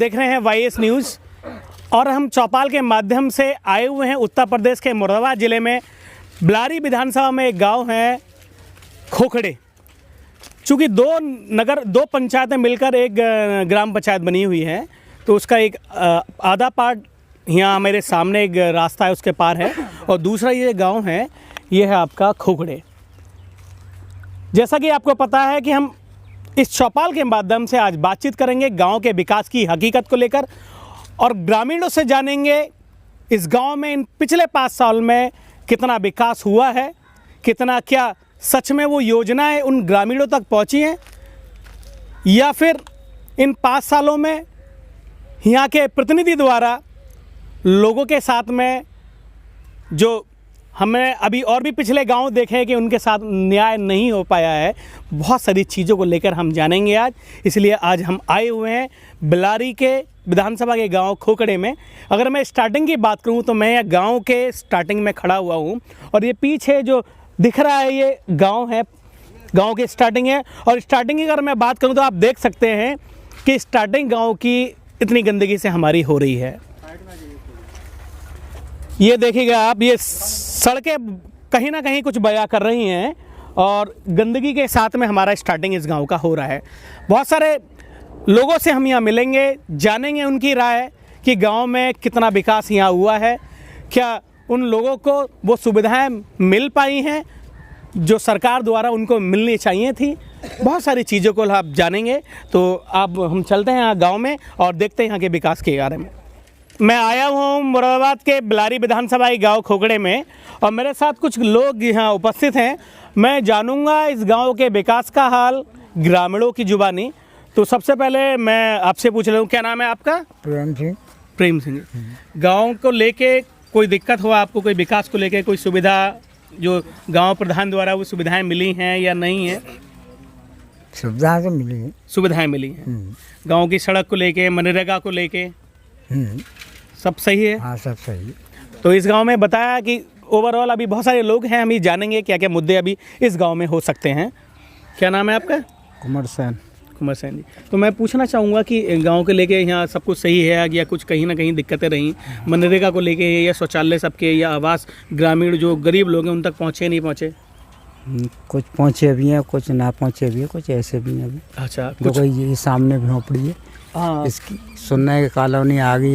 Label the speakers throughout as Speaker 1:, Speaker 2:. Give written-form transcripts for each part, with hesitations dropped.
Speaker 1: देख रहे हैं YS न्यूज़ और हम चौपाल के माध्यम से आए हुए हैं उत्तर प्रदेश के मुरादाबाद ज़िले में बिलारी विधानसभा में एक गांव है खोखड़े। चूँकि दो पंचायतें मिलकर एक ग्राम पंचायत बनी हुई है, तो उसका एक आधा पार्ट यहाँ मेरे सामने एक रास्ता है उसके पार है और दूसरा ये गांव है, ये है आपका खोखड़े। जैसा कि आपको पता है कि हम इस चौपाल के माध्यम से आज बातचीत करेंगे गांव के विकास की हकीकत को लेकर और ग्रामीणों से जानेंगे इस गांव में इन पिछले 5 साल में कितना विकास हुआ है, कितना क्या सच में वो योजनाएं उन ग्रामीणों तक पहुंची हैं या फिर इन 5 सालों में यहाँ के प्रतिनिधि द्वारा लोगों के साथ में जो हमने अभी और भी पिछले गांव देखे हैं कि उनके साथ न्याय नहीं हो पाया है। बहुत सारी चीज़ों को लेकर हम जानेंगे आज, इसलिए आज हम आए हुए हैं बिलारी के विधानसभा के गांव खोखड़े में। अगर मैं स्टार्टिंग की बात करूं तो मैं गांव के स्टार्टिंग में खड़ा हुआ हूं और ये पीछे जो दिख रहा है ये गांव है, गांव की स्टार्टिंग है। और स्टार्टिंग की अगर मैं बात करूं तो आप देख सकते हैं कि स्टार्टिंग गाँव की इतनी गंदगी से हमारी हो रही है। ये देखिएगा आप, ये सड़कें कहीं ना कहीं कुछ बयां कर रही हैं और गंदगी के साथ में हमारा स्टार्टिंग इस गांव का हो रहा है। बहुत सारे लोगों से हम यहाँ मिलेंगे, जानेंगे उनकी राय कि गांव में कितना विकास यहाँ हुआ है, क्या उन लोगों को वो सुविधाएं मिल पाई हैं जो सरकार द्वारा उनको मिलनी चाहिए थी। बहुत सारी चीज़ों को आप जानेंगे। तो अब हम चलते हैं यहाँ गाँव में और देखते हैं यहाँ के विकास के बारे में। मैं आया हूँ मुरादाबाद के बिलारी विधानसभा गांव खोखड़े में और मेरे साथ कुछ लोग यहाँ उपस्थित हैं। मैं जानूंगा इस गांव के विकास का हाल ग्रामीणों की जुबानी। तो सबसे पहले मैं आपसे पूछ रहा हूँ, क्या नाम है आपका? प्रेम सिंह। गांव को लेके कोई दिक्कत हुआ आपको, कोई विकास को लेके कोई सुविधा जो गांव प्रधान द्वारा वो सुविधाएँ मिली हैं या नहीं है?
Speaker 2: सुविधाएँ तो मिली हैं।
Speaker 1: सुविधाएँ मिली हैं गाँव की सड़क को लेके, मनरेगा को लेके सब सही है?
Speaker 2: हाँ, सब सही है।
Speaker 1: तो इस गांव में बताया कि ओवरऑल अभी बहुत सारे लोग हैं, हम ये जानेंगे क्या क्या मुद्दे अभी इस गांव में हो सकते हैं। क्या नाम है आपका?
Speaker 2: कुमार सैन
Speaker 1: जी। तो मैं पूछना चाहूँगा कि गांव के लेके यहाँ सब कुछ सही है या कुछ कहीं ना कहीं दिक्कतें रहीं मनरेगा को लेके, या शौचालय सबके, या आवास ग्रामीण जो गरीब लोग हैं उन तक पहुँचे नहीं पहुँचे?
Speaker 2: कुछ पहुँचे भी हैं, कुछ ना पहुँचे भी हैं, कुछ ऐसे भी हैं अभी।
Speaker 1: अच्छा,
Speaker 2: कुछ ये सामने झोंपड़ी है।
Speaker 1: हाँ,
Speaker 2: इसकी सुनना है कि कॉलोनी आ गई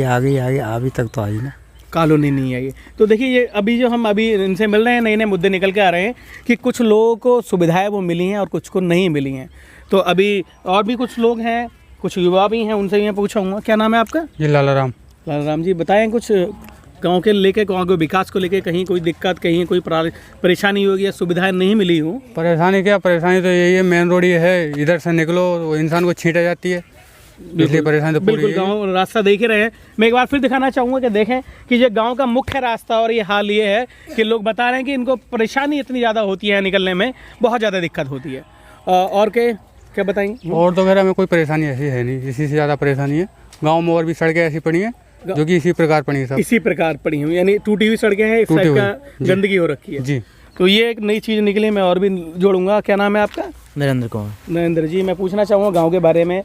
Speaker 2: अभी तक तो आई ना,
Speaker 1: कॉलोनी नहीं आई। तो देखिए ये अभी जो हम अभी इनसे मिल रहे हैं, नए नए मुद्दे निकल के आ रहे हैं कि कुछ लोगों को सुविधाएं वो मिली हैं और कुछ को नहीं मिली हैं। तो अभी और भी कुछ लोग हैं, कुछ युवा भी हैं, उनसे मैं पूछूंगा। क्या नाम है आपका?
Speaker 3: ये
Speaker 1: लालाराम जी। बताएं कुछ गाँव के लेके, गाँव के विकास को लेके कहीं कोई दिक्कत, कहीं कोई परेशानी होगी या सुविधाएँ नहीं मिली हो?
Speaker 3: परेशानी क्या, परेशानी तो यही है, मेन रोड ये है, इधर से निकलो वो इंसान को छींटा जाती है, इसलिए परेशानी तो
Speaker 1: बिल्कुल। गांव रास्ता देख ही रहे हैं। मैं एक बार फिर दिखाना चाहूँगा कि देखें कि ये गांव का मुख्य रास्ता और ये हाल ये है कि लोग बता रहे हैं कि इनको परेशानी इतनी ज़्यादा होती है, निकलने में बहुत ज़्यादा दिक्कत होती है। और क्या बताएंगे?
Speaker 3: और तो वगैरह में कोई परेशानी ऐसी है नहीं, इसी से ज़्यादा परेशानी है। गाँव में और भी सड़कें ऐसी पड़ी हैं जो कि इसी प्रकार पड़ी है, सब
Speaker 1: इसी प्रकार पड़ी हुई, यानी टूटी हुई सड़कें हैं, इस टाइप का गंदगी हो रखी है
Speaker 3: जी।
Speaker 1: तो ये एक नई चीज़ निकली, मैं और भी जोड़ूंगा। क्या नाम है आपका?
Speaker 4: नरेंद्र
Speaker 1: जी। मैं पूछना चाहूँगा गाँव के बारे में,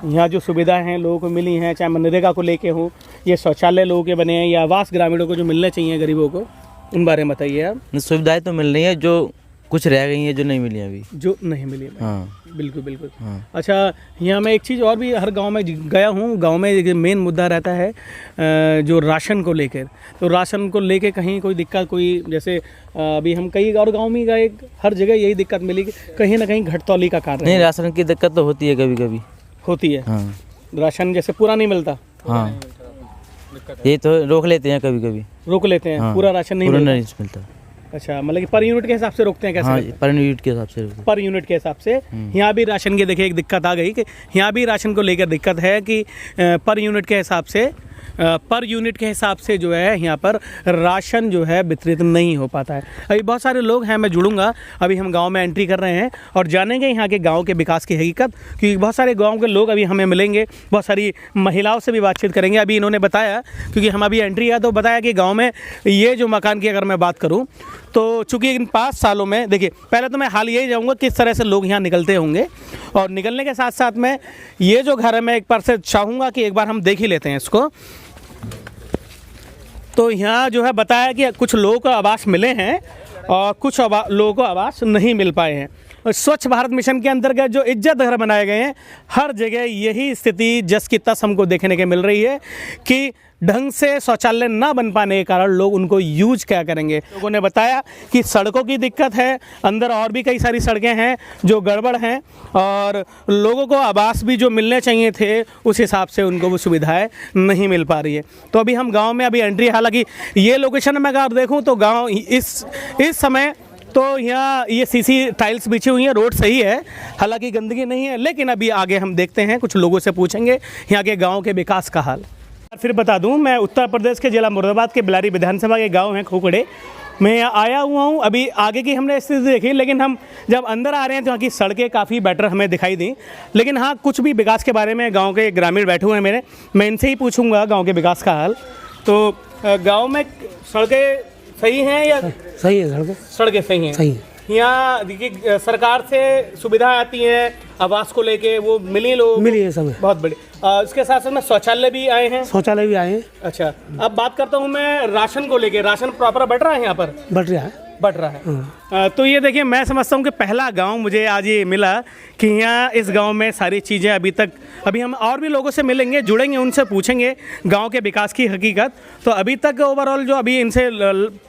Speaker 1: यहाँ जो सुविधाएं हैं लोगों को मिली हैं, चाहे मनरेगा को लेके हो, ये शौचालय लोगों के बने हैं या आवास ग्रामीणों को जो मिलने चाहिए गरीबों को, उन बारे में बताइए आप।
Speaker 4: सुविधाएं तो मिल रही है, जो कुछ रह गई हैं जो नहीं मिली अभी,
Speaker 1: जो नहीं मिली।
Speaker 4: हाँ
Speaker 1: बिल्कुल।
Speaker 4: हाँ।
Speaker 1: अच्छा, यहाँ मैं एक चीज़ और भी, हर गांव में गया हूँ, गांव में एक मेन मुद्दा रहता है जो राशन को लेकर। तो राशन को लेके कहीं कोई दिक्कत, कोई जैसे अभी हम कई और गांव में गए, हर जगह यही दिक्कत मिली कि कहीं ना कहीं घटतौली का कारण
Speaker 4: नहीं, राशन की दिक्कत तो होती है, कभी कभी होती
Speaker 1: है। हाँ। राशन जैसे पूरा नहीं मिलता।
Speaker 4: हाँ, ये तो रोक लेते हैं, कभी कभी
Speaker 1: रोक लेते हैं। हाँ। पूरा राशन नहीं मिलता। अच्छा, मतलब कि पर यूनिट के हिसाब से रोकते हैं? कैसे?
Speaker 4: हाँ, पर यूनिट के हिसाब से।
Speaker 1: पर यूनिट के हिसाब से। यहाँ भी राशन की देखिए एक दिक्कत आ गई कि यहाँ भी राशन को लेकर दिक्कत है कि पर यूनिट के हिसाब से जो है यहाँ पर राशन जो है वितरित नहीं हो पाता है। अभी बहुत सारे लोग हैं, मैं जुड़ूंगा। अभी हम गांव में एंट्री कर रहे हैं और जानेंगे यहाँ के गांव के विकास की हकीकत, क्योंकि बहुत सारे गांव के लोग अभी हमें मिलेंगे, बहुत सारी महिलाओं से भी बातचीत करेंगे। अभी इन्होंने बताया, क्योंकि हम अभी एंट्री किया तो बताया कि गाँव में ये जो मकान की अगर मैं बात करूँ तो चूँकि इन 5 सालों में, देखिए पहले तो मैं हाल यही जाऊँगा किस तरह से लोग यहाँ निकलते होंगे और निकलने के साथ साथ में ये जो घर है मैं एक बार से चाहूँगा कि एक बार हम देख ही लेते हैं इसको। तो यहाँ जो है बताया कि कुछ लोगों को आवास मिले हैं और कुछ लोगों को आवास नहीं मिल पाए हैं। और स्वच्छ भारत मिशन के अंतर्गत जो इज्जत घर बनाए गए हैं, हर जगह यही स्थिति जस की तस हमको देखने के मिल रही है कि ढंग से शौचालय ना बन पाने के कारण लोग उनको यूज क्या करेंगे। लोगों ने बताया कि सड़कों की दिक्कत है, अंदर और भी कई सारी सड़कें हैं जो गड़बड़ हैं और लोगों को आवास भी जो मिलने चाहिए थे उस हिसाब से उनको वो सुविधाएं नहीं मिल पा रही है। तो अभी हम गांव में अभी एंट्री, हालांकि ये लोकेशन में अगर देखूँ तो गाँव इस समय तो यहाँ ये सीसी टाइल्स बिछी हुई हैं, रोड सही है, हालांकि गंदगी नहीं है। लेकिन अभी आगे हम देखते हैं, कुछ लोगों से पूछेंगे यहाँ के गांव के विकास का हाल। फिर बता दूं, मैं उत्तर प्रदेश के जिला मुरादाबाद के बिलारी विधानसभा के गांव हैं खोखड़े, मैं यहाँ आया हुआ हूँ। अभी आगे की हमने स्थिति देखी, लेकिन हम जब अंदर आ रहे हैं तो यहाँ की सड़कें काफ़ी बेटर हमें दिखाई दी। लेकिन हाँ, कुछ भी विकास के बारे में गाँव के ग्रामीण बैठे हुए हैं मेरे, मैं इनसे ही पूछूँगा गाँव के विकास का हाल। तो गाँव में सड़कें सही हैं या?
Speaker 5: सही है,
Speaker 1: सड़कें सही हैं,
Speaker 5: सही है।
Speaker 1: यहाँ देखिए सरकार से सुविधा आती है आवास को लेके, वो मिली लोग?
Speaker 5: मिली है सब।
Speaker 1: बहुत बड़ी। इसके साथ साथ में शौचालय भी आए हैं?
Speaker 5: शौचालय भी आए हैं।
Speaker 1: अच्छा, अब बात करता हूँ मैं राशन को लेके। राशन प्रॉपर बढ़ रहा है यहाँ पर?
Speaker 5: बढ़ रहा है,
Speaker 1: बढ़ रहा है। तो ये देखिए, मैं समझता हूँ कि पहला गांव मुझे आज ये मिला कि यहाँ इस गांव में सारी चीज़ें अभी हम और भी लोगों से मिलेंगे, जुड़ेंगे, उनसे पूछेंगे गांव के विकास की हकीकत। तो अभी तक ओवरऑल जो अभी इनसे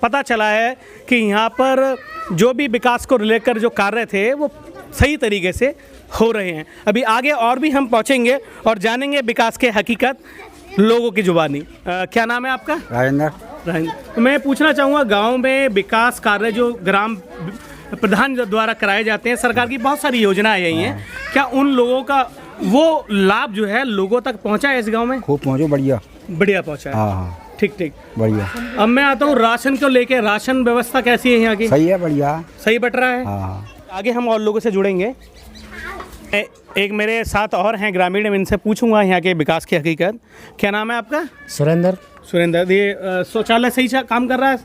Speaker 1: पता चला है कि यहाँ पर जो भी विकास को लेकर जो कार्य थे वो सही तरीके से हो रहे हैं। अभी आगे और भी हम पहुँचेंगे और जानेंगे विकास के हकीकत लोगों की जुबानी। क्या नाम है आपका?
Speaker 2: राजेंद्र।
Speaker 1: तो मैं पूछना चाहूँगा, गांव में विकास कार्य जो ग्राम प्रधान द्वारा कराए जाते हैं, सरकार की बहुत सारी योजनाएं आई हैं, क्या उन लोगों का वो लाभ जो है लोगों तक पहुँचा है इस गांव में?
Speaker 2: खूब पहुँचो, बढ़िया
Speaker 1: बढ़िया पहुँचा है।
Speaker 2: हाँ,
Speaker 1: ठीक ठीक,
Speaker 2: बढ़िया।
Speaker 1: अब मैं आता हूँ राशन को लेके। राशन व्यवस्था कैसी है यहाँ की?
Speaker 2: सही है, बढ़िया,
Speaker 1: सही बट रहा है?
Speaker 2: हाँ।
Speaker 1: आगे हम और लोगों से जुड़ेंगे। एक मेरे साथ और हैं ग्रामीण, इनसे पूछूंगा यहाँ के विकास की हकीकत। क्या नाम है आपका?
Speaker 5: सुरेंद्र।
Speaker 1: सुरेंद्र, ये शौचालय सही काम कर रहा है?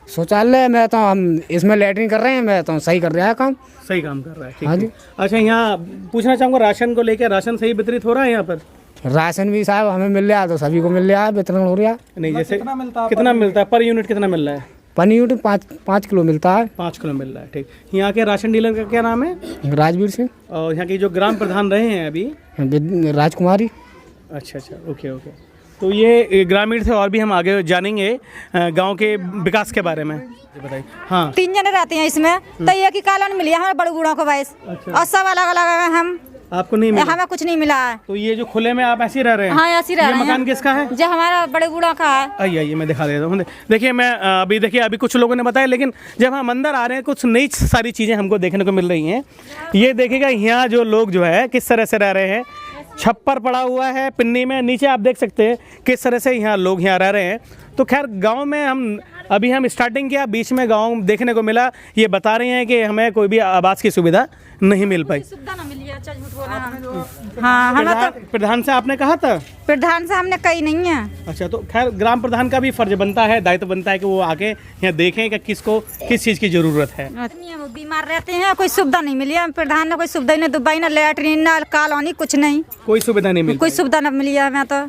Speaker 5: शौचालय में तो हम इसमें लैट्रिन कर रहे हैं, मैं तो सही कर रहा है काम।
Speaker 1: सही काम कर रहा है, ठीक।
Speaker 5: हाँ जी।
Speaker 1: अच्छा, यहाँ पूछना चाहूँगा राशन को लेकर, राशन सही वितरित हो रहा है यहाँ पर?
Speaker 5: राशन भी साहब हमें मिल रहा है, तो सभी को मिल रहा है, वितरण हो रहा है।
Speaker 1: नहीं, जैसे कितना मिलता है पर यूनिट? कितना मिल रहा है?
Speaker 5: पर यूनिट 5 किलो मिलता है।
Speaker 1: 5 किलो मिल रहा है, ठीक। यहाँ के राशन डीलर का क्या नाम है?
Speaker 5: राजवीर सिंह।
Speaker 1: और यहाँ की जो ग्राम प्रधान रहे हैं अभी?
Speaker 5: राजकुमारी।
Speaker 1: अच्छा, ओके। तो ये ग्रामीण थे, और भी हम आगे जानेंगे गांव के विकास के बारे में। बताइए। हाँ,
Speaker 6: 3 जने रहते हैं इसमें, तो एक ही कालन मिली है हमारे बड़े बूढ़ों को वैस। और सब अलग अलग है। हम
Speaker 1: आपको नहीं मिला?
Speaker 6: हमें कुछ नहीं मिला है।
Speaker 1: तो ये जो खुले में आप ऐसे ही रह रहे हैं?
Speaker 6: हाँ, ऐसे रह रहे हैं।
Speaker 1: मकान किसका है?
Speaker 6: जो हमारा बड़े बूढ़ा का है।
Speaker 1: आइए मैं दिखा देता हूँ। देखिए, मैं अभी कुछ लोगों ने बताया, लेकिन जब हम अंदर आ रहे हैं कुछ नई सारी चीज़ें हमको देखने को मिल रही हैं। ये देखिएगा, यहाँ जो लोग जो है किस तरह से रह रहे हैं। छप्पर पड़ा हुआ है पिन्नी में, नीचे आप देख सकते हैं किस तरह से यहाँ लोग यहाँ रह रहे हैं। तो खैर, गांव में हम स्टार्टिंग किया, बीच में गांव देखने को मिला, ये बता रहे हैं कि हमें कोई भी आवास की सुविधा नहीं मिल पाई।
Speaker 6: सुविधा ना मिली है, अच्छा झूठ बोल रहे हैं। हाँ, हमें तो
Speaker 1: प्रधान से आपने कहा था?
Speaker 6: प्रधान से हमने कही नहीं है।
Speaker 1: अच्छा, तो खैर ग्राम प्रधान का भी फर्ज बनता है, दायित्व बनता है कि वो आके यहाँ देखें कि किसको किस चीज़ की ज़रूरत है।
Speaker 6: वो बीमार रहते हैं, कोई सुविधा नहीं मिली है। प्रधान ने कोई सुविधा नहीं दुबई, ना लैट्रिन, ना कॉलोनी, कुछ नहीं,
Speaker 1: कोई सुविधा नहीं मिली?
Speaker 6: कोई सुविधा न मिली है हमें तो।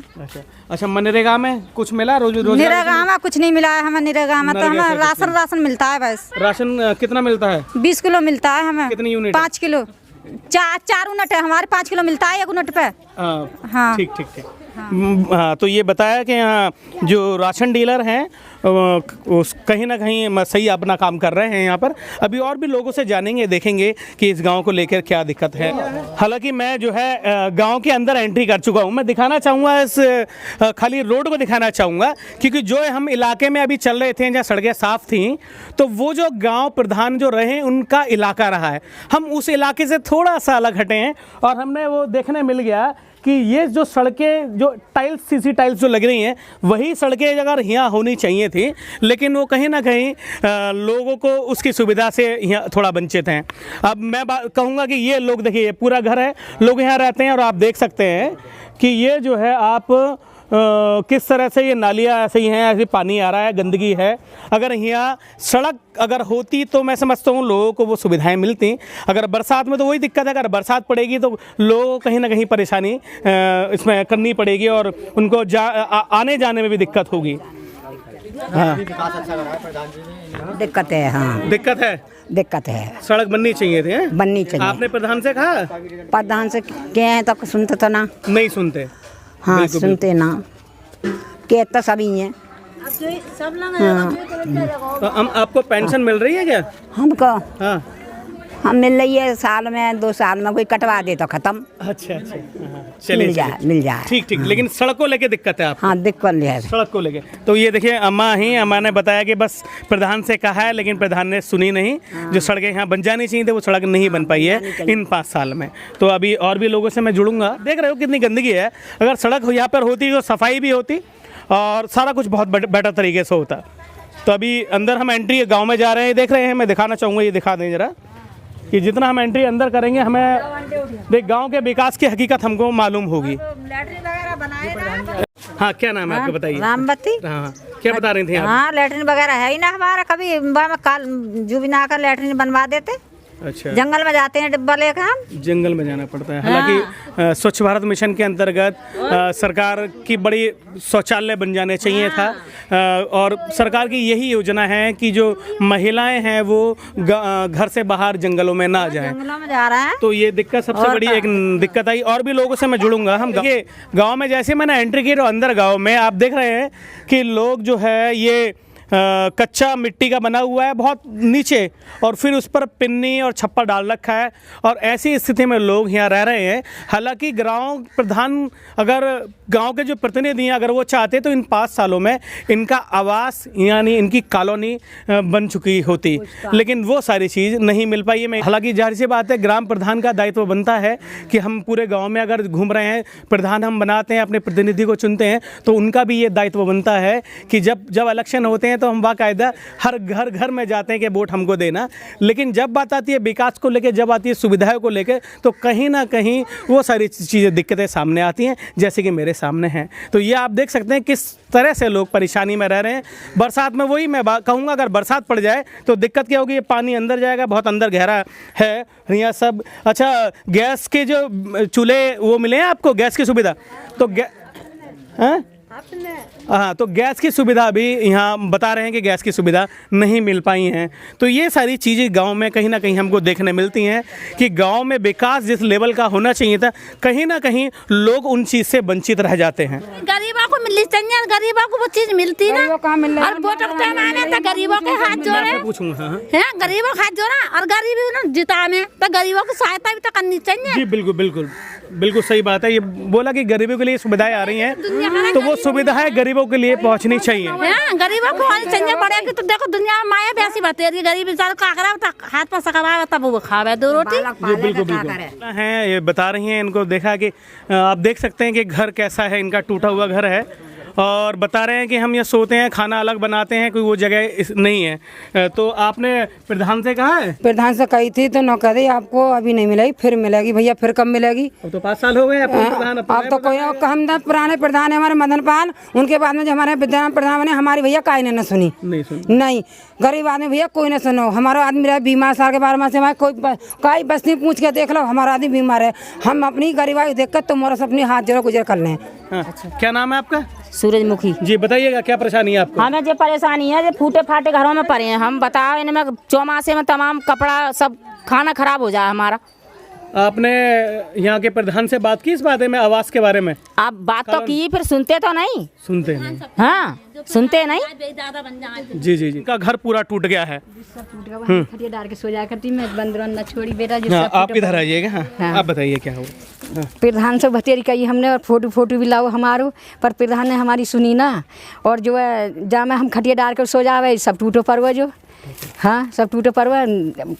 Speaker 1: अच्छा, मनरेगा में कुछ मिला? रोजगार
Speaker 6: निरेगा कुछ नहीं मिला है हमें। निरेगा में तो हमें राशन मिलता है बस।
Speaker 1: राशन कितना मिलता है?
Speaker 6: 20 किलो मिलता है हमें।
Speaker 1: कितनी यूनिट?
Speaker 6: 5 किलो। 4 यूनिट है हमारे, 5 किलो मिलता है 1 यूनिट पे।
Speaker 1: हाँ, ठीक। हाँ, तो ये बताया कि यहाँ जो राशन डीलर हैं कहीं ना कहीं सही अपना काम कर रहे हैं यहाँ पर। अभी और भी लोगों से जानेंगे, देखेंगे कि इस गांव को लेकर क्या दिक्कत है। हालांकि मैं जो है गांव के अंदर एंट्री कर चुका हूँ। मैं दिखाना चाहूँगा इस खाली रोड को दिखाना चाहूँगा, क्योंकि जो हम इलाके में अभी चल रहे थे जहाँ सड़कें साफ़ थीं, तो वो जो गाँव प्रधान जो रहे उनका इलाका रहा है। हम उस इलाके से थोड़ा सा अलग हटे हैं और हमने वो देखने मिल गया कि ये जो सड़कें, जो टाइल्स, सीसी टाइल्स जो लग रही हैं, वही सड़कें अगर यहाँ होनी चाहिए थी, लेकिन वो कहीं ना कहीं लोगों को उसकी सुविधा से यहाँ थोड़ा वंचित हैं। अब मैं कहूँगा कि ये लोग देखिए, ये पूरा घर है, लोग यहाँ रहते हैं और आप देख सकते हैं कि ये जो है आप किस तरह से ये नालियाँ ऐसे ही हैं, ऐसे पानी आ रहा है, गंदगी है। अगर यहाँ सड़क अगर होती तो मैं समझता हूँ लोगों को वो सुविधाएं मिलती। अगर बरसात में तो वही दिक्कत है, अगर बरसात पड़ेगी तो लोगों को कहीं ना कहीं परेशानी इसमें करनी पड़ेगी और उनको आने जाने में भी दिक्कत होगी। हाँ,
Speaker 7: दिक्कत है। हाँ, दिक्कत है।
Speaker 1: सड़क बननी चाहिए थी, हैं?
Speaker 7: बननी चाहिए।
Speaker 1: आपने प्रधान से कहा?
Speaker 7: प्रधान से क्या है तो सुनते तो ना।
Speaker 1: नहीं सुनते।
Speaker 7: हाँ,
Speaker 1: बिल्कुल,
Speaker 7: सुनते ना, कहता सभी हैं।
Speaker 1: हम आपको पेंशन मिल रही है क्या?
Speaker 7: हमको
Speaker 1: हाँ,
Speaker 7: हम मिल रही है साल में 2 साल में, कोई कटवा दे तो खत्म।
Speaker 1: अच्छा अच्छा, चलिए
Speaker 7: मिल जाए।
Speaker 1: ठीक ठीक। लेकिन सड़क को लेके दिक्कत है आपको?
Speaker 7: हाँ, दिक्कत है
Speaker 1: सड़क को लेके। तो ये देखिए अम्मा ने बताया कि बस प्रधान से कहा है लेकिन प्रधान ने सुनी नहीं। जो सड़कें यहाँ बन जानी चाहिए थी वो सड़क नहीं बन पाई है इन 5 साल में। तो अभी और भी लोगों से मैं जुड़ूंगा। देख रहे हो कितनी गंदगी है। अगर सड़क यहाँ पर होती तो सफाई भी होती और सारा कुछ बहुत बेटर तरीके से होता। तो अभी अंदर हम एंट्री गाँव में जा रहे हैं, देख रहे हैं। मैं दिखाना चाहूँगा, ये दिखा दें ज़रा कि जितना हम एंट्री अंदर करेंगे हमें देख गांव के विकास की हकीकत हमको मालूम होगी। हाँ, क्या नाम है आपका बताइए?
Speaker 6: रामबती।
Speaker 1: हाँ, क्या बता रही थी आप?
Speaker 6: हाँ, लैट्रिन वगैरह है ही ना हमारा। कभी काल जो भी ना कर लैट्रिन बनवा देते।
Speaker 1: अच्छा,
Speaker 6: जंगल में जाते हैं डिब्बा लेकर हम।
Speaker 1: जंगल में जाना पड़ता है। हालांकि स्वच्छ भारत मिशन के अंतर्गत सरकार की बड़ी शौचालय बन जाने चाहिए था। और सरकार की यही योजना है कि जो महिलाएं हैं वो घर से बाहर जंगलों में ना जाएं।
Speaker 6: जंगलों में जा रहा है
Speaker 1: तो ये दिक्कत सबसे बड़ी एक दिक्कत आई। और भी लोगों से मैं जुड़ूंगा। हम देखिए गांव में जैसे मैंने एंट्री की तो अंदर गांव में आप देख रहे हैं कि लोग जो है ये कच्चा मिट्टी का बना हुआ है बहुत नीचे और फिर उस पर पिन्नी और छप्पर डाल रखा है और ऐसी स्थिति में लोग यहाँ रह रहे हैं। हालांकि गांव प्रधान अगर गांव के जो प्रतिनिधि हैं अगर वो चाहते तो इन 5 सालों में इनका आवास यानी इनकी कॉलोनी बन चुकी होती, लेकिन वो सारी चीज़ नहीं मिल पाई है। हालांकि जाहिर सी बात है ग्राम प्रधान का दायित्व बनता है कि हम पूरे गाँव में अगर घूम रहे हैं, प्रधान हम बनाते हैं, अपने प्रतिनिधि को चुनते हैं, तो उनका भी ये दायित्व बनता है कि जब इलेक्शन होते हैं तो हम बाकायदा हर घर में जाते हैं कि वोट हमको देना। लेकिन जब बात आती है विकास को लेकर, जब आती है सुविधाओं को लेकर, तो कहीं ना कहीं वो सारी चीज़ें दिक्कतें सामने आती हैं जैसे कि मेरे सामने हैं। तो ये आप देख सकते हैं किस तरह से लोग परेशानी में रह रहे हैं। बरसात में वही मैं कहूँगा अगर बरसात पड़ जाए तो दिक्कत क्या होगी, ये पानी अंदर जाएगा, बहुत अंदर गहरा है यहाँ सब। अच्छा, गैस के जो चूल्हे वो मिले हैं आपको, गैस की सुविधा? तो हाँ, तो गैस की सुविधा भी यहाँ बता रहे हैं कि गैस की सुविधा नहीं मिल पाई हैं। तो ये सारी चीज़ें गांव में कहीं ना कहीं हमको देखने मिलती हैं कि गांव में विकास जिस लेवल का होना चाहिए था कहीं ना कहीं लोग उन चीज़ से वंचित रह जाते हैं।
Speaker 8: गरीबों को मिलनी चाहिए, गरीबों को वो चीज़ मिलती ना। और वोट टाइम आने तो गरीबों के हाथ जोड़े,
Speaker 1: पूछूंगा
Speaker 8: गरीबों के हाथ जोड़ा और गरीबी जिता में तो गरीबों की सहायता भी तो करनी चाहिए।
Speaker 1: जी बिल्कुल सही बात है। ये बोला कि गरीबों के लिए सुविधाएं आ रही हैं तो वो सुविधाएं गरीबों के लिए पहुंचनी चाहिए।
Speaker 8: गरीबों को होनी चाहिए पड़ेगी। तो देखो दुनिया में माया भी ऐसी बतेरी, गरीब इंसान काकरा हाथ पर सकवा तब वो खावे 2 रोटी।
Speaker 1: जी बिल्कुल हैं, ये बता रही हैं। इनको देखा कि आप देख सकते हैं कि घर कैसा है, इनका टूटा हुआ घर है और बता रहे हैं कि हम ये सोते हैं, खाना अलग बनाते हैं, कोई वो जगह नहीं है। तो आपने प्रधान से कहा है?
Speaker 5: प्रधान से कही थी तो नौकरी आपको अभी नहीं मिलेगी, फिर मिलेगी भैया। फिर कब मिलेगी?
Speaker 1: अब तो 5 साल हो गए
Speaker 5: अब तो कोई हम पुराने प्रधान है हमारे मदन पाल, उनके बाद में जो हमारे प्रधान बने हमारी भैया काई ने न सुनी। नहीं, गरीब आदमी भैया कोई न सुनो। हमारा आदमी रहे बीमार, साल के 12 माह से हमारे कोई बस नहीं पूछ के देख लो, हमारा आदमी बीमार है। हम अपनी गरीबाई देख कर तुम्हारा से अपनी हाथ जोड़ो गुजर कर लें।
Speaker 1: क्या नाम है आपका?
Speaker 7: सूरजमुखी
Speaker 1: जी, बताइएगा क्या परेशानी है आपको?
Speaker 7: हमें जो परेशानी है, जो फूटे फाटे घरों में पड़े हैं, हम बताओ इनमें चौमासे में तमाम कपड़ा सब खाना खराब हो जाए हमारा।
Speaker 1: आपने यहाँ के प्रधान से बात की इस बारे में, आवास के बारे में?
Speaker 7: आप बात तो की, फिर सुनते तो नहीं।
Speaker 1: सुनते नहीं।
Speaker 7: हाँ, सुनते नहीं।
Speaker 1: जी का घर पूरा टूट गया है।
Speaker 9: खटिया डाल के सो जाया करती मैं, बंदर न छोड़ी बेटा।
Speaker 1: आप इधर आइएगा। हाँ, आप बताइए क्या हुआ?
Speaker 9: प्रधान से बतेरी कही हमने और फोटो भी लाओ हमारो, पर प्रधान ने हमारी सुनी ना। और जो है जहाँ में हम खटिया डाल कर सो जावे सब टूटो परवा जो। हाँ, सब टूटो परवा,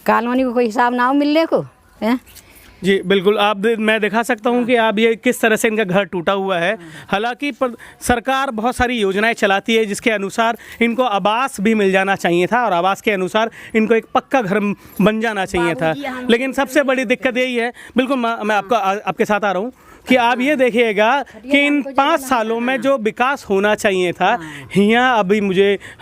Speaker 9: कॉलोनी को कोई हिसाब ना हो मिलने को है।
Speaker 1: जी बिल्कुल, मैं दिखा सकता हूं कि आप ये किस तरह से इनका घर टूटा हुआ है। हालांकि सरकार बहुत सारी योजनाएं चलाती है जिसके अनुसार इनको आवास भी मिल जाना चाहिए था और आवास के अनुसार इनको एक पक्का घर बन जाना चाहिए था। लेकिन सबसे बड़ी दिक्कत यही है, बिल्कुल मैं आपके साथ आ रहा हूँ कि आप ये देखिएगा कि इन 5 सालों में जो विकास होना चाहिए था, यहाँ अभी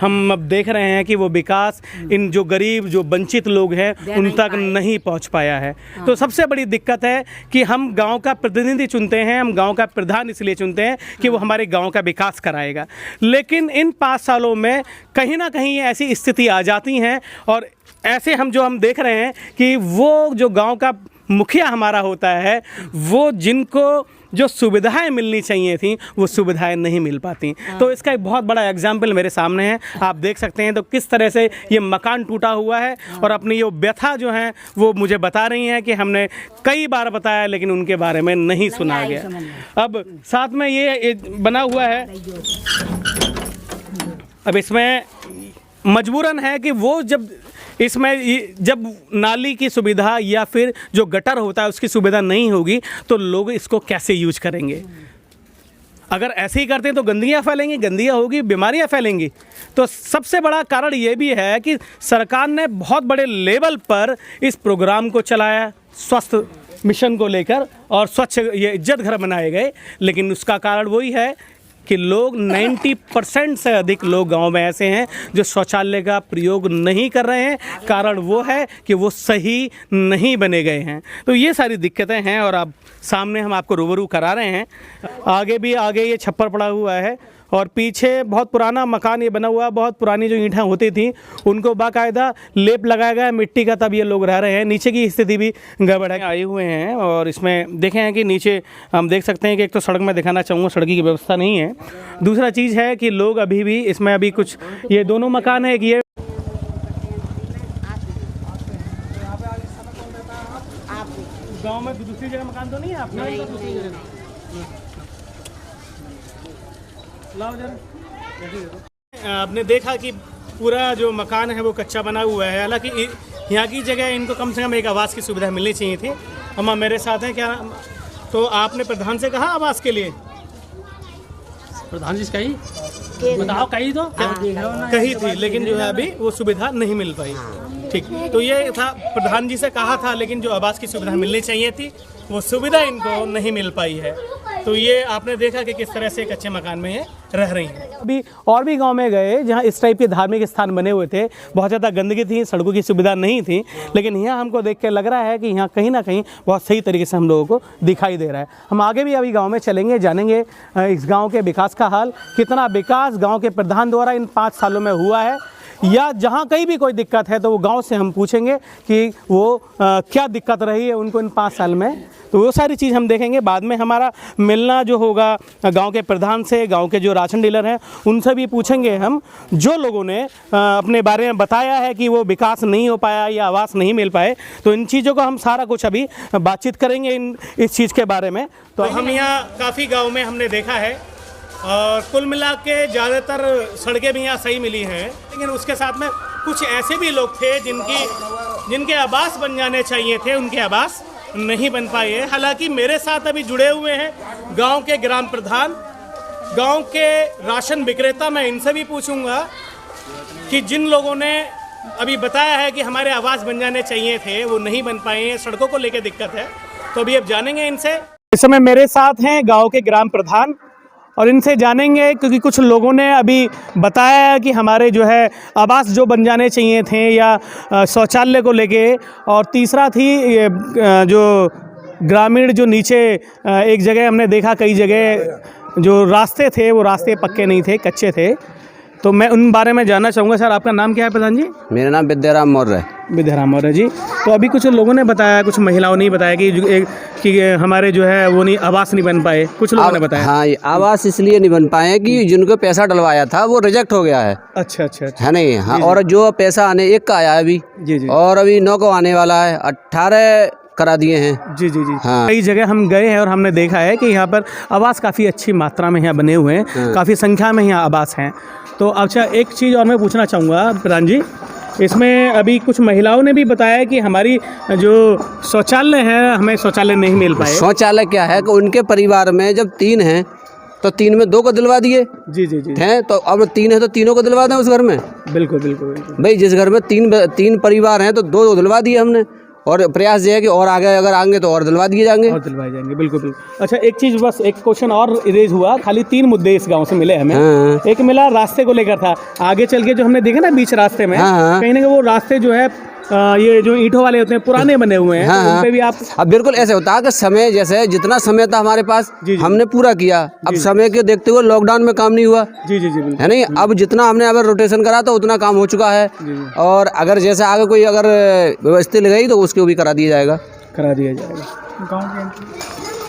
Speaker 1: हम अब देख रहे हैं कि वो विकास इन जो गरीब, जो वंचित लोग हैं उन तक नहीं पहुँच पाया है। तो सबसे बड़ी दिक्कत है कि हम गाँव का प्रतिनिधि चुनते हैं, हम गाँव का प्रधान इसलिए चुनते हैं कि वो हमारे गाँव का विकास कराएगा, लेकिन इन 5 सालों में कहीं ना कहीं ऐसी स्थिति आ जाती हैं और ऐसे हम देख रहे हैं कि वो जो गांव का मुखिया हमारा होता है, वो जिनको जो सुविधाएं मिलनी चाहिए थी वो सुविधाएं नहीं मिल पाती। तो इसका एक बहुत बड़ा एग्जाम्पल मेरे सामने है, आप देख सकते हैं। तो किस तरह से ये मकान टूटा हुआ है और अपनी ये व्यथा जो है वो मुझे बता रही हैं कि हमने कई बार बताया लेकिन उनके बारे में नहीं सुना गया। अब साथ में ये बना हुआ है, अब इसमें मजबूरन है कि वो जब नाली की सुविधा या फिर जो गटर होता है उसकी सुविधा नहीं होगी तो लोग इसको कैसे यूज करेंगे। अगर ऐसे ही करते हैं तो गंदगियाँ फैलेंगी, गंदगियाँ होगी, बीमारियाँ फैलेंगी। तो सबसे बड़ा कारण ये भी है कि सरकार ने बहुत बड़े लेवल पर इस प्रोग्राम को चलाया, स्वस्थ मिशन को लेकर, और स्वच्छ ये इज्जत घर बनाए गए, लेकिन उसका कारण वही है कि लोग 90% से अधिक लोग गांव में ऐसे हैं जो शौचालय का प्रयोग नहीं कर रहे हैं। कारण वो है कि वो सही नहीं बने गए हैं। तो ये सारी दिक्कतें हैं और अब सामने हम आपको रूबरू करा रहे हैं। आगे ये छप्पर पड़ा हुआ है और पीछे बहुत पुराना मकान ये बना हुआ है। बहुत पुरानी जो ईंटें होती थी उनको बाकायदा लेप लगाया गया मिट्टी का, तब ये लोग रह रहे हैं। नीचे की स्थिति भी गड़बड़ है, आए हुए हैं। और इसमें देखें हैं कि नीचे हम देख सकते हैं कि एक तो सड़क में दिखाना चाहूँगा, सड़क की व्यवस्था नहीं है। दूसरा चीज़ है कि लोग अभी भी इसमें अभी कुछ, ये दोनों मकान है, ये गाँव में दूसरी जगह मकान तो नहीं है आपका? दूसरी जगह आपने देखा कि पूरा जो मकान है वो कच्चा बना हुआ है। हालांकि यहाँ की जगह इनको कम से कम एक आवास की सुविधा मिलनी चाहिए थी। हम मेरे साथ हैं, क्या तो आपने प्रधान से कहा आवास के लिए?
Speaker 10: प्रधान जी कही बताओ, कही तो
Speaker 1: कही थी, लेकिन जो है अभी वो सुविधा नहीं मिल पाई। ठीक, तो ये था, प्रधान जी से कहा था, लेकिन जो आवास की सुविधा मिलनी चाहिए थी वो सुविधा इनको नहीं मिल पाई है। तो ये आपने देखा कि किस तरह से कच्चे मकान में ये रह रही हैं। अभी और भी गांव में गए जहां इस टाइप के धार्मिक स्थान बने हुए थे, बहुत ज़्यादा गंदगी थी, सड़कों की सुविधा नहीं थी, लेकिन यहाँ हमको देख के लग रहा है कि यहाँ कहीं ना कहीं बहुत सही तरीके से हम लोगों को दिखाई दे रहा है। हम आगे भी अभी गाँव में चलेंगे, जानेंगे इस गाँव के विकास का हाल, कितना विकास गाँव के प्रधान द्वारा इन 5 सालों में हुआ है, या जहाँ कहीं भी कोई दिक्कत है तो वो गांव से हम पूछेंगे कि वो क्या दिक्कत रही है उनको इन 5 साल में। तो वो सारी चीज़ हम देखेंगे। बाद में हमारा मिलना जो होगा गांव के प्रधान से, गांव के जो राशन डीलर हैं उनसे भी पूछेंगे हम, जो लोगों ने अपने बारे में बताया है कि वो विकास नहीं हो पाया या आवास नहीं मिल पाए। तो इन चीज़ों को हम सारा कुछ अभी बातचीत करेंगे इस चीज़ के बारे में। तो हम यहाँ काफ़ी गाँव में हमने देखा है और कुल मिला के ज़्यादातर सड़कें भी यहाँ सही मिली हैं, लेकिन उसके साथ में कुछ ऐसे भी लोग थे जिनके आवास बन जाने चाहिए थे, उनके आवास नहीं बन पाए हैं। हालांकि मेरे साथ अभी जुड़े हुए हैं गांव के ग्राम प्रधान, गांव के राशन विक्रेता। मैं इनसे भी पूछूंगा कि जिन लोगों ने अभी बताया है कि हमारे आवास बन जाने चाहिए थे वो नहीं बन पाए हैं, सड़कों को लेकर दिक्कत है, तो अभी अब जानेंगे इनसे। इस समय मेरे साथ हैं गाँव के ग्राम प्रधान और इनसे जानेंगे, क्योंकि कुछ लोगों ने अभी बताया है कि हमारे जो है आवास जो बन जाने चाहिए थे या शौचालय को लेके, और तीसरा थी ये जो ग्रामीण जो नीचे एक जगह हमने देखा, कई जगह जो रास्ते थे वो रास्ते पक्के नहीं थे, कच्चे थे। तो मैं उन बारे में जानना चाहूँगा। सर, आपका नाम क्या है प्रधान जी?
Speaker 11: मेरा नाम विद्याराम मौर्य है।
Speaker 1: विद्याराम मौर्य जी। तो अभी कुछ लोगों ने बताया, कुछ महिलाओं ने बताया कि हमारे जो है वो नहीं, आवास नहीं बन पाए, कुछ लोगों ने बताया।
Speaker 11: हाँ, आवास इसलिए नहीं बन पाए कि जिनको पैसा डलवाया था वो रिजेक्ट हो गया है।
Speaker 1: अच्छा,
Speaker 11: है नहीं? हाँ, और जो पैसा आने 1 का आया अभी,
Speaker 1: जी,
Speaker 11: और अभी 9 को आने वाला है, 18 करा दिए हैं।
Speaker 1: जी।
Speaker 11: हाँ।
Speaker 1: कई जगह हम गए हैं और हमने देखा है कि यहाँ पर आवास काफ़ी अच्छी मात्रा में यहाँ बने हुए हैं।
Speaker 11: हाँ।
Speaker 1: काफ़ी संख्या में यहाँ आवास हैं। तो अच्छा, एक चीज़ और मैं पूछना चाहूँगा प्रधान जी, इसमें अभी कुछ महिलाओं ने भी बताया कि हमारी जो शौचालय है, हमें शौचालय नहीं मिल पाए।
Speaker 11: शौचालय क्या है कि उनके परिवार में जब 3 हैं तो 3 में 2 को दिलवा दिए।
Speaker 1: जी
Speaker 11: हैं, तो अब 3 है तो तीनों को दिलवा दें उस घर में।
Speaker 1: बिल्कुल।
Speaker 11: भाई जिस घर में 3 परिवार हैं तो 2 दिलवा दिए हमने, और प्रयास ये है कि और आगे अगर आएंगे तो और दिलवा दिए जाएंगे।
Speaker 1: और दिलवाए जाएंगे, बिल्कुल बिल्कुल। अच्छा, एक चीज़ बस, एक क्वेश्चन और रेज हुआ, खाली 3 मुद्दे इस गांव से मिले हमें।
Speaker 11: हाँ।
Speaker 1: एक मिला रास्ते को लेकर था, आगे चल के जो हमने देखा ना बीच रास्ते में,
Speaker 11: हाँ।
Speaker 1: कहीं ना कहीं वो रास्ते जो है ये जो ईंटों वाले होते हैं पुराने बने हुए हैं,
Speaker 11: हाँ,
Speaker 1: तो उन पे भी आप
Speaker 11: अब बिल्कुल ऐसे होता है कि समय जैसे जितना समय था हमारे पास हमने पूरा किया, अब समय के देखते हुए लॉकडाउन में काम नहीं हुआ।
Speaker 1: जी जी जी,
Speaker 11: है नहीं, अब जितना हमने अगर रोटेशन करा तो उतना काम हो चुका है, और अगर जैसे आगे कोई अगर व्यवस्था लगाई तो उसको भी करा दिया जाएगा।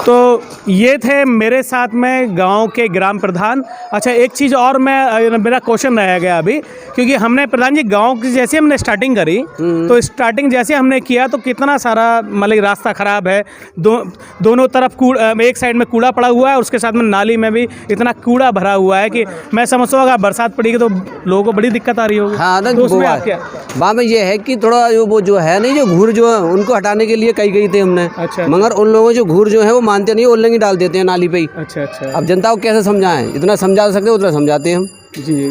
Speaker 1: तो ये थे मेरे साथ में गांव के ग्राम प्रधान। अच्छा, एक चीज़ और मेरा क्वेश्चन रह गया अभी, क्योंकि हमने प्रधान जी गांव की जैसे हमने स्टार्टिंग करी, तो स्टार्टिंग जैसे हमने किया तो कितना सारा मतलब रास्ता ख़राब है, दोनों तरफ एक साइड में कूड़ा पड़ा हुआ है और उसके साथ में नाली में भी इतना कूड़ा भरा हुआ है कि मैं समझता हूँ अगर बरसात पड़ेगी तो लोगों को बड़ी दिक्कत आ रही होगी।
Speaker 11: हाँ,
Speaker 1: तो उसमें आप क्या?
Speaker 11: वहाँ में ये है कि थोड़ा वो जो है नहीं, जो घूर जो है उनको हटाने के लिए कही गई थी हमने।
Speaker 1: अच्छा।
Speaker 11: मगर उन लोगों जो घूर जो है वो मानते नहीं, ओल्लंगी डाल देते हैं नाली पे ही।
Speaker 1: अच्छा अच्छा।
Speaker 11: अब जनता को कैसे समझाएं, जितना समझा सकते उतना समझाते हैं हम।
Speaker 1: जी जी।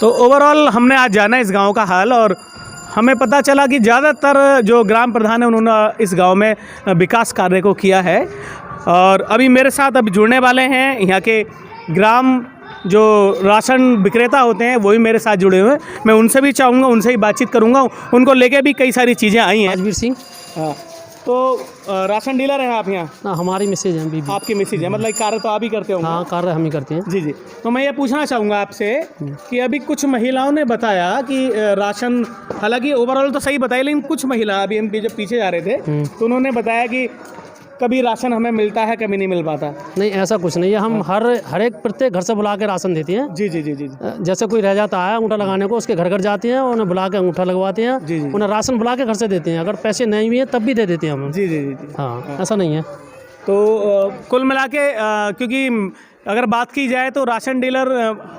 Speaker 1: तो ओवरऑल हमने आज जाना इस गांव का हाल, और हमें पता चला कि ज़्यादातर जो ग्राम प्रधान है उन्होंने इस गांव में विकास कार्य को किया है। और अभी मेरे साथ अभी जुड़ने वाले हैं यहाँ के ग्राम जो राशन विक्रेता होते हैं, वही मेरे साथ जुड़े हुए हैं। मैं उनसे भी चाहूँगा, उनसे ही बातचीत करूँगा, उनको लेके भी कई सारी चीज़ें आई हैं।
Speaker 10: राजवीर सिंह।
Speaker 1: हाँ, तो राशन डीलर हैं आप यहाँ?
Speaker 10: ना, हमारी मैसेज है बीबी।
Speaker 1: आपकी मैसेज है, मतलब कार्य तो आप ही करते होंगे?
Speaker 10: हाँ, कार्य हम ही करते हैं।
Speaker 1: जी जी। तो मैं ये पूछना चाहूँगा आपसे कि अभी कुछ महिलाओं ने बताया कि राशन, हालांकि ओवरऑल तो सही बताया, लेकिन कुछ महिला, अभी हम जब पीछे जा रहे थे तो उन्होंने बताया कि कभी राशन हमें मिलता है, कभी नहीं मिल पाता।
Speaker 10: नहीं, ऐसा कुछ नहीं है, हम हर एक प्रत्येक घर से बुला के राशन देते हैं।
Speaker 1: जी जी जी जी।
Speaker 10: जैसे कोई रह जाता है अंगूठा लगाने को, उसके घर घर जाते हैं, उन्हें बुला के अंगूठा लगवाते हैं।
Speaker 1: जी जी।
Speaker 10: उन्हें राशन बुला के घर से देते हैं, अगर पैसे नहीं भी है तब भी दे देते हैं हम।
Speaker 1: जी जी जी।
Speaker 10: हाँ, ऐसा नहीं है।
Speaker 1: तो कुल मिला के क्योंकि अगर बात की जाए तो राशन डीलर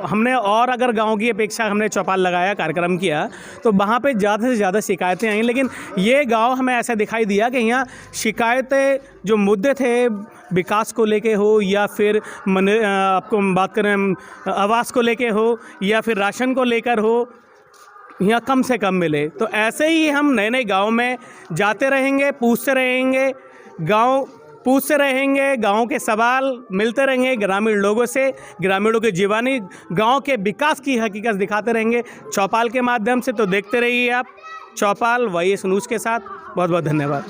Speaker 1: हमने, और अगर गांव की अपेक्षा हमने चौपाल लगाया, कार्यक्रम किया, तो वहाँ पे ज़्यादा से ज़्यादा शिकायतें आई, लेकिन ये गांव हमें ऐसा दिखाई दिया कि यहाँ शिकायतें जो मुद्दे थे विकास को लेके हो, या फिर आपको बात करें आवास को लेके हो, या फिर राशन को लेकर हो, यहाँ कम से कम मिले। तो ऐसे ही हम नए नए गाँव में जाते रहेंगे, पूछते रहेंगे, पूछते रहेंगे, गांव के सवाल मिलते रहेंगे ग्रामीण लोगों से, ग्रामीणों की जीवनी, गांव के विकास की हकीकत दिखाते रहेंगे चौपाल के माध्यम से। तो देखते रहिए आप चौपाल YS न्यूज़ के साथ। बहुत बहुत धन्यवाद।